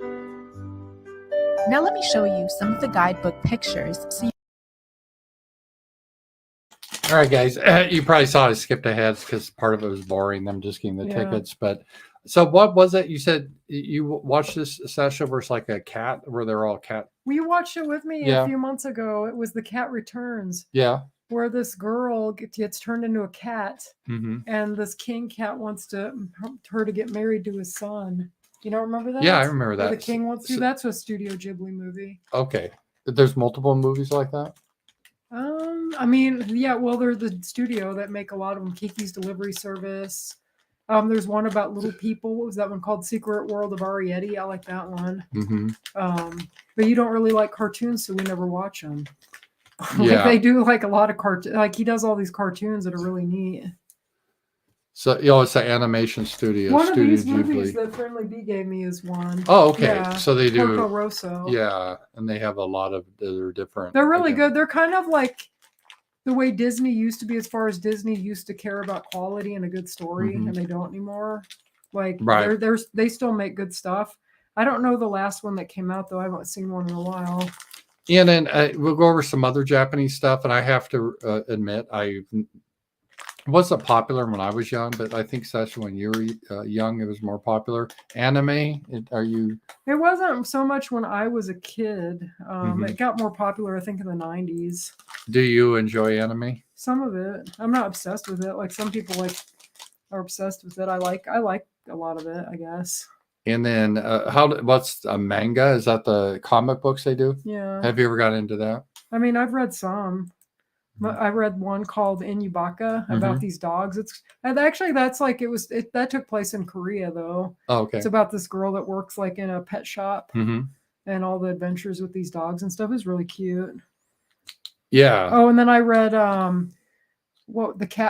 Now let me show you some of the guidebook pictures. All right, guys, you probably saw I skipped ahead because part of it was boring, them just getting the tickets. But so what was it? You said you watched this, Sasha, where it's like a cat, where they're all cat. Well, you watched it with me a few months ago. It was The Cat Returns. Yeah. Where this girl gets turned into a cat, and this king cat wants her to get married to his son. You don't remember that? Yeah, I remember that. Where the king wants to. That's a Studio Ghibli movie. Okay. There's multiple movies like that? I mean, yeah, well, they're the studio that make a lot of them. Kiki's Delivery Service. There's one about little people. What was that one called? Secret World of Arietti. I like that one. But you don't really like cartoons, so we never watch them. Like they do like a lot of cartoons. Like he does all these cartoons that are really neat. So, it's an animation studio. One Studio of these Ghibli. movies that Friendly Bee gave me is one. Oh, okay. Yeah. So they do. Porco Rosso. Yeah, and they have a lot of they're different. They're really good. They're kind of like the way Disney used to be, as far as Disney used to care about quality and a good story, and they don't anymore. Like they still make good stuff. I don't know the last one that came out though. I haven't seen one in a while. And then we'll go over some other Japanese stuff. And I have to admit, I wasn't popular when I was young, but I think, Sasha, when you were young, it was more popular. Anime, are you? It wasn't so much when I was a kid. It got more popular, I think, in the 90s. Do you enjoy anime? Some of it. I'm not obsessed with it. Like some people are obsessed with it. I like a lot of it, I guess. And then what's a manga? Is that the comic books they do? Yeah. Have you ever got into that? I mean, I've read some. I read one called Inubaka about these dogs. That took place in Korea though. Oh, okay. It's about this girl that works like in a pet shop, and and all the adventures with these dogs and stuff is really cute. Yeah. Oh, and then I read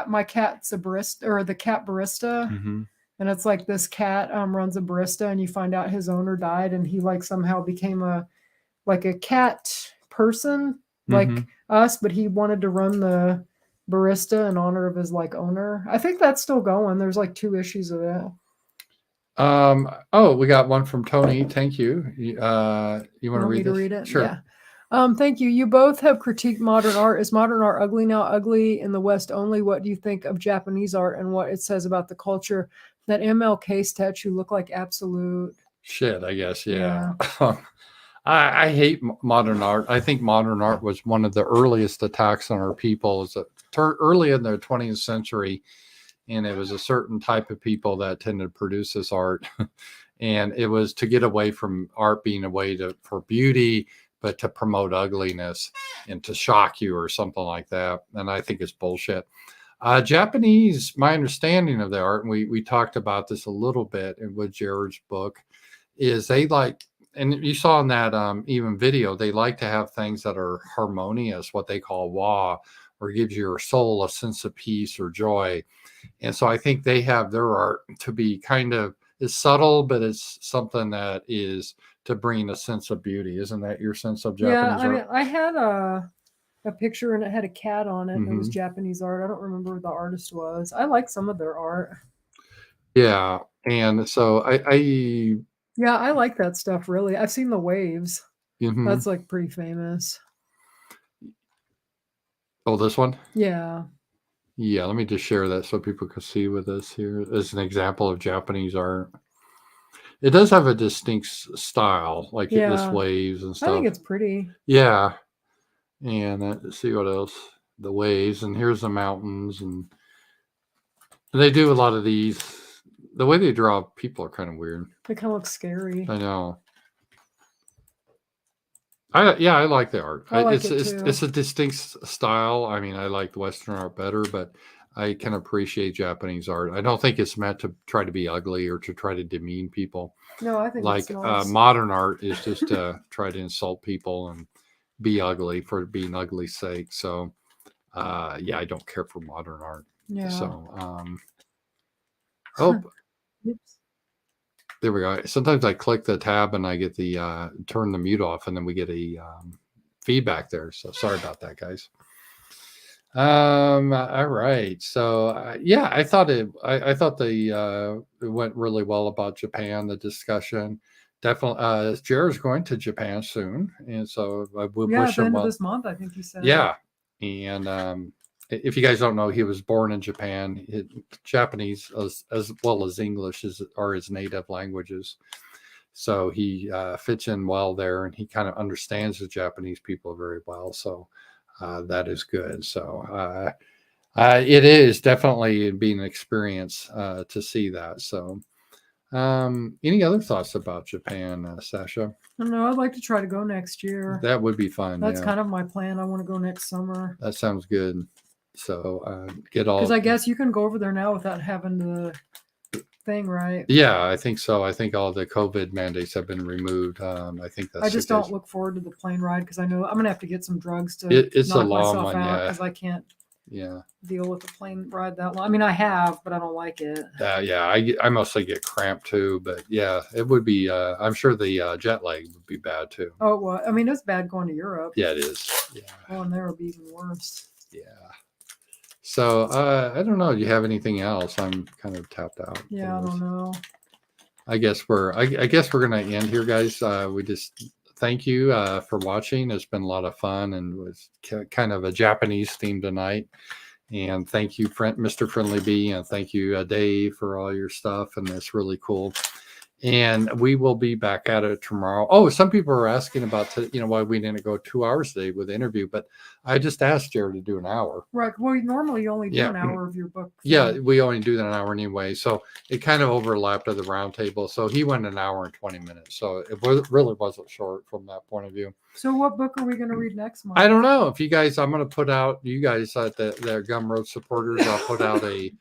my cat's a barista, or the cat barista. Mm-hmm. And it's like this cat runs a barista, and you find out his owner died, and he like somehow became a cat person like us, but he wanted to run the barista in honor of his like owner. I think that's still going. There's like 2 issues of it. Oh, we got one from Tony. Thank you. You want to read this? Read it? Sure. Yeah. Thank you. You both have critiqued modern art. Is modern art ugly now? Ugly in the West only? What do you think of Japanese art and what it says about the culture? That MLK statue looked like absolute shit, I guess. Yeah. I hate modern art. I think modern art was one of the earliest attacks on our people. It was early in the 20th century, and it was a certain type of people that tended to produce this art. And it was to get away from art being a way for beauty, but to promote ugliness and to shock you or something like that. And I think it's bullshit. Japanese, my understanding of the art, and we talked about this a little bit with Jared's book, is they like, and you saw in that even video, they like to have things that are harmonious, what they call wa, or gives your soul a sense of peace or joy. And so I think they have their art to be kind of, it's subtle, but it's something that is to bring a sense of beauty. Isn't that your sense of Japanese art? Mean, I had a picture and it had a cat on it. And it was Japanese art. I don't remember who the artist was. I like some of their art. Yeah. And so I like that stuff, really. I've seen The Waves. That's like pretty famous. Oh, this one? Yeah. Yeah, let me just share that so people can see with us here. As an example of Japanese art. It does have a distinct style, like this waves and stuff. I think it's pretty. Yeah. And let's see what else. The waves, and here's the mountains, and they do a lot of these. The way they draw people are kind of weird. They kind of look scary. I know. I like the art. It's a distinct style. I mean, I like Western art better, but I can appreciate Japanese art. I don't think it's meant to try to be ugly or to try to demean people. No, I think like it's nice. Modern art is just to try to insult people and be ugly for being ugly's sake. So, I don't care for modern art. Yeah. So, Oops. There we go. Sometimes I click the tab and I get the turn the mute off, and then we get a feedback there. So sorry about that, guys. All right. So I thought it went really well about Japan. The discussion definitely. Jared's going to Japan soon, and so I would wish him well. This month, I think you said. Yeah, and if you guys don't know, he was born in Japan. Japanese as well as English are his native languages. So he fits in well there, and he kind of understands the Japanese people very well. So that is good. So it is definitely being an experience to see that. So any other thoughts about Japan, Sasha? I don't know. I'd like to try to go next year. That would be fun. That's kind of my plan. I want to go next summer. That sounds good. So get all, because I guess you can go over there now without having the thing, right? Yeah, I think so. I think all the COVID mandates have been removed. I think that's. I just don't look forward to the plane ride because I know I'm gonna have to get some drugs to it's knock a long myself one, out because I can't deal with the plane ride that long. I mean, I have, but I don't like it. I mostly get cramped too, but yeah, it would be. I'm sure the jet lag would be bad too. Oh well, I mean, it's bad going to Europe. Yeah, it is. Yeah. Going there would be even worse. Yeah. So I don't know. Do you have anything else? I'm kind of tapped out. Yeah, I don't know. I guess we're gonna end here, guys. We just thank you for watching. It's been a lot of fun and was kind of a Japanese theme tonight. And thank you, Mr. Friendly Bee, and thank you, Dave, for all your stuff. And it's really cool. And we will be back at it tomorrow. Oh, some people are asking about, why we didn't go 2 hours today with the interview, but I just asked Jared to do an hour. Right. Well, normally you only do an hour of your book. Yeah, we only do that an hour anyway. So it kind of overlapped at the round table. So he went an hour and 20 minutes. So it really wasn't short from that point of view. So what book are we going to read next month? I don't know. If you guys, I'm going to put out, you guys at the Gumroad supporters, I'll put out a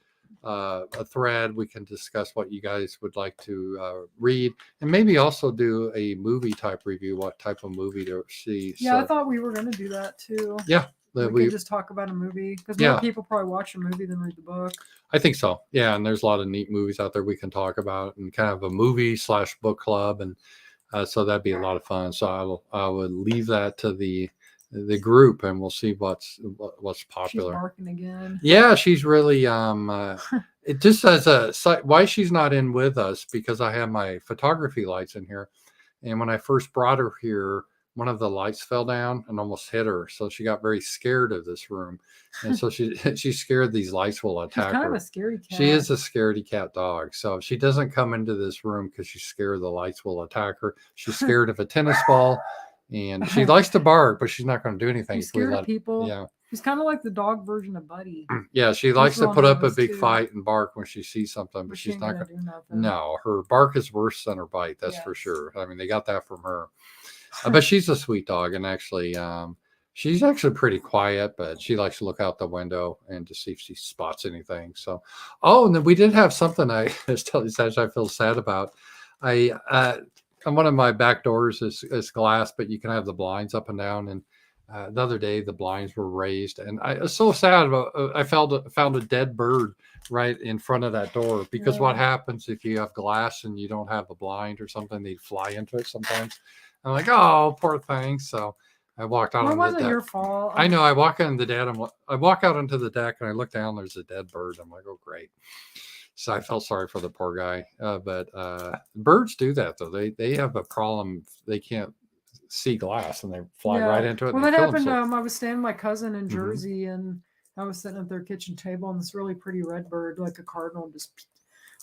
a thread. We can discuss what you guys would like to read, and maybe also do a movie type review. What type of movie to see? Yeah, so, I thought we were going to do that too. yeah, We could just talk about a movie because more people probably watch a movie than read the book. I think so. Yeah, and there's a lot of neat movies out there we can talk about, and kind of a movie/book club, and so that'd be a lot of fun. So I would leave that to the group, and we'll see what's popular. She's barking again. Yeah, she's really it just as a why she's not in with us, because I have my photography lights in here, and when I first brought her here, one of the lights fell down and almost hit her, so she got very scared of this room, and so she's scared these lights will attack She's kind her. of a scaredy cat. She is a scaredy cat dog, so she doesn't come into this room because she's scared the lights will attack her. She's scared of a tennis ball. And she likes to bark, but she's not going to do anything. She's scared of people. Yeah. She's kind of like the dog version of Buddy. Yeah, she likes to put up a big fight and bark when she sees something, but she's not going to do nothing. No, her bark is worse than her bite. That's for sure. I mean, they got that from her. But she's a sweet dog, and actually, she's actually pretty quiet, but she likes to look out the window and to see if she spots anything. So, and then we did have something I feel sad about. And one of my back doors is glass, but you can have the blinds up and down. And the other day, the blinds were raised, and I was so sad. I found a dead bird right in front of that door, because what happens if you have glass and you don't have a blind or something? They fly into it sometimes. I'm like, oh, poor thing. So I walked out. It wasn't your fault. I know. I walk into I walk out onto the deck and I look down. There's a dead bird. I'm like, oh, great. So I felt sorry for the poor guy. But birds do that, though. They have a problem. They can't see glass and they fly right into it. Well, that happened. I was staying with my cousin in Jersey, and I was sitting at their kitchen table, and this really pretty red bird, like a cardinal, just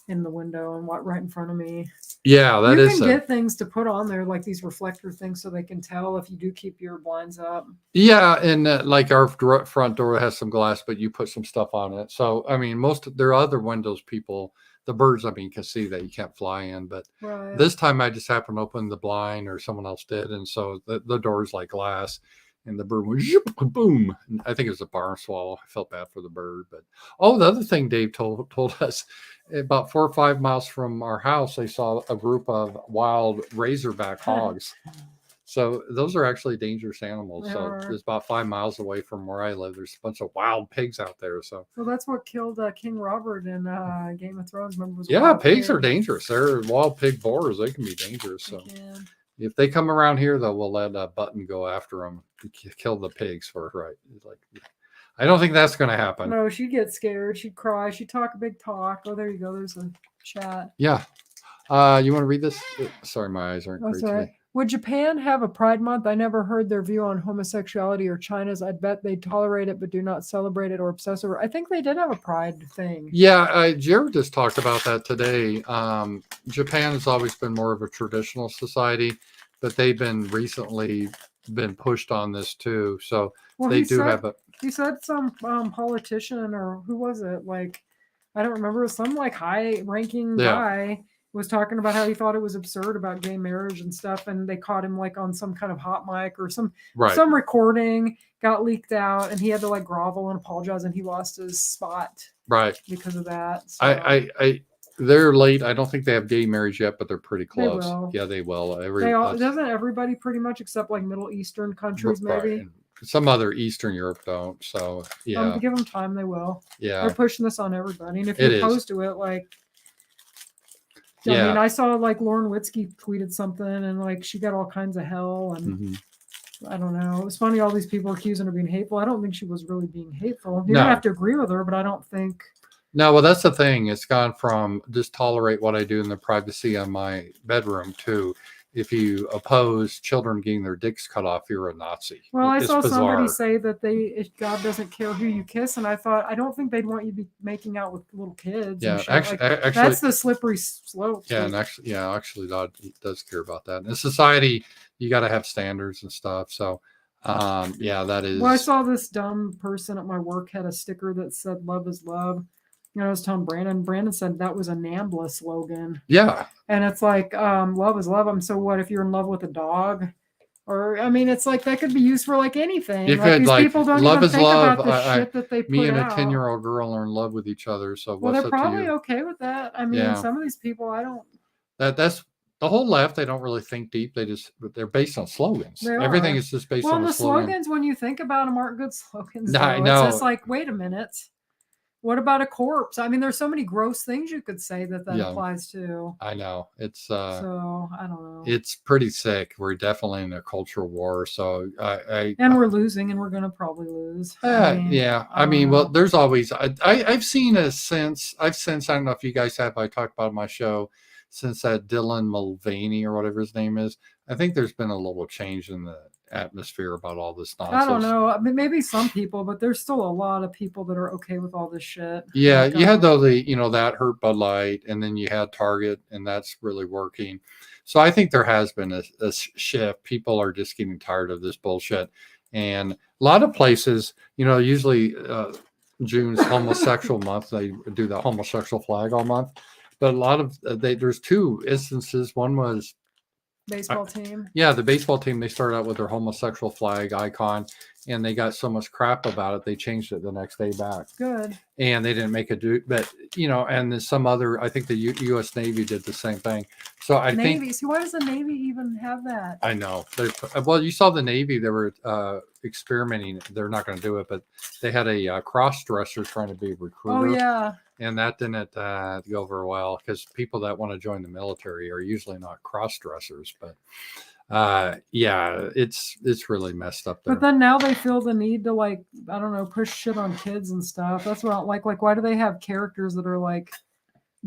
in the window and right in front of me. Yeah, you can get things to put on there, like these reflector things, so they can tell if you do keep your blinds up. Yeah, and like our front door has some glass, but you put some stuff on it. So I mean, there are other windows the birds, I mean, can see that you can't fly in. But this time I just happened to open the blind, or someone else did, and so the door's like glass. And the bird went boom. I think it was a barn swallow. I felt bad for the bird. But the other thing Dave told us, about 4 or 5 miles from our house, they saw a group of wild razorback hogs. So those are actually dangerous animals. So it's about 5 miles away from where I live. There's a bunch of wild pigs out there. So that's what killed King Robert in Game of Thrones. Remember, pigs are dangerous. They're wild pig boars. They can be dangerous. So. If they come around here, though, we'll let Button go after them to kill the pigs for right. Like, I don't think that's going to happen. No, she'd get scared. She'd cry. She'd talk a big talk. Oh, there you go. There's a chat. Yeah. You want to read this? Sorry, my eyes aren't great today. Would Japan have a Pride Month? I never heard their view on homosexuality or China's. I'd bet they tolerate it but do not celebrate it or obsess over it. I think they did have a Pride thing. Yeah, Jared just talked about that today. Japan has always been more of a traditional society, but they've been recently been pushed on this too. So they do have a... He said some politician, or who was it? Like, I don't remember. Some like high-ranking guy was talking about how he thought it was absurd about gay marriage and stuff, and they caught him like on some kind of hot mic or some recording got leaked out, and he had to like grovel and apologize, and he lost his spot because of that. So. They're late. I don't think they have gay marriage yet, but they're pretty close. They will. Yeah, they will. Doesn't everybody pretty much, except like Middle Eastern countries, maybe? Right. Some other Eastern Europe don't. So yeah, give them time, they will. Yeah, they're pushing this on everybody, and if you're opposed to it, like. I mean, I saw like Lauren Witzke tweeted something, and like she got all kinds of hell, and I don't know. It was funny. All these people accusing her of being hateful. I don't think she was really being hateful. You don't have to agree with her, but I don't think. No, well, that's the thing. It's gone from just tolerate what I do in the privacy of my bedroom to if you oppose children getting their dicks cut off, you're a Nazi. Well, I saw somebody say that if God doesn't care who you kiss, and I thought, I don't think they'd want you to be making out with little kids. Yeah, actually, that's the slippery slope. Yeah, and actually, God does care about that. In society, you got to have standards and stuff. So, that is. Well, I saw this dumb person at my work had a sticker that said "Love is love." I was telling Brandon. Brandon said that was a NAMBLA slogan. Yeah. And it's like, love is love. So what if you're in love with a dog? Or I mean, it's like that could be used for like anything. You Like could, these like, people don't love even is think love. about the shit that they put Me and a out. 10-year-old girl are in love with each other. So Well, what's they're up to probably you? okay with that. I mean, Yeah. some of these people, I don't. That's the whole left. They don't really think deep. They're based on slogans. They Everything are. is just based Well, on and a the slogan. slogans, when you think about them, aren't good slogans. No, I Though. know. It's just like, wait a minute. What about a corpse? I mean, there's so many gross things you could say that Yeah. applies to. I know. It's So I don't know. it's pretty sick. We're definitely in a cultural war. So And we're losing, and we're gonna probably lose. yeah. I mean, well, there's always I've seen a sense. I don't know if you guys have. I talked about on my show since that Dylan Mulvaney or whatever his name is. I think there's been a little change in the atmosphere about all this nonsense. I don't know. I mean, maybe some people, but there's still a lot of people that are okay with all this shit. Yeah, Like, you had that hurt Bud Light, and then you had Target, and that's really working. So I think there has been a shift. People are just getting tired of this bullshit, and a lot of places, usually June's homosexual month. They do the homosexual flag all month, but a lot of there's two instances. One was baseball team. Yeah, the baseball team, they started out with their homosexual flag icon, and they got so much crap about it, they changed it the next day back. Good. And they didn't make a do, but and then some other, I think the U.S. Navy did the same thing. So I Navy. think. See, why does the Navy even have that? I know. Well, you saw the Navy, they were experimenting. They're not going to do it, but they had a cross dresser trying to be a recruiter. Oh, yeah. And that didn't go very well because people that want to join the military are usually not cross dressers. But yeah, it's really messed up there. But then now they feel the need to, like, I don't know, push shit on kids and stuff. That's what I don't like. Like, why do they have characters that are like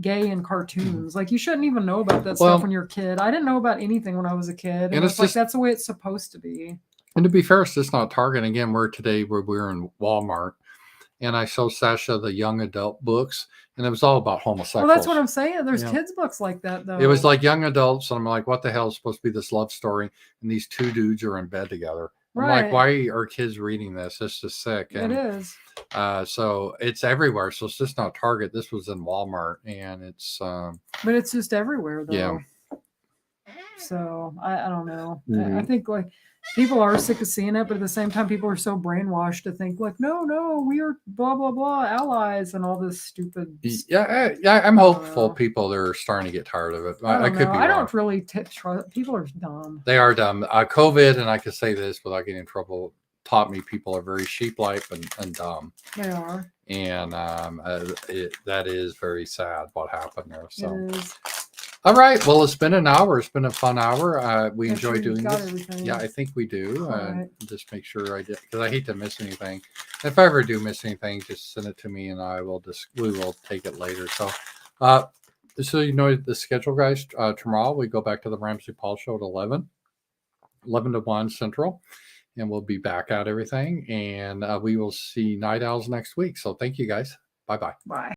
gay in cartoons? Like, you shouldn't even know about that stuff when you're a kid. I didn't know about anything when I was a kid. And it's like, that's the way it's supposed to be. And to be fair, it's just not Target. Again, we're in Walmart. And I showed Sasha the young adult books, and it was all about homosexuals. Well, that's what I'm saying. There's kids' books like that, though. It was like young adults, and I'm like, what the hell is supposed to be this love story? And these two dudes are in bed together. I'm like, why are kids reading this? It's just sick. And, it is. So it's everywhere. So it's just not Target. This was in Walmart, and it's. But it's just everywhere, though. Yeah. So I don't know. I think like people are sick of seeing it, but at the same time, people are so brainwashed to think like, no, we are blah blah blah allies and all this stupid. Yeah, I'm hopeful people are starting to get tired of it. I could be wrong. I don't really trust. People are dumb. They are dumb. COVID, and I can say this without getting in trouble, taught me people are very sheep-like and dumb. They are. And that is very sad what happened there. So. It is. All right. Well, it's been an hour. It's been a fun hour. We enjoy doing this. Everything. Yeah, I think we do. Right. Just make sure I did, because I hate to miss anything. If I ever do miss anything, just send it to me, and we will take it later. So, so you know the schedule, guys. Tomorrow we go back to the Ramsey Paul show at 11 to 1 Central, and we'll be back at everything. And we will see Night Owls next week. So thank you, guys. Bye-bye. Bye.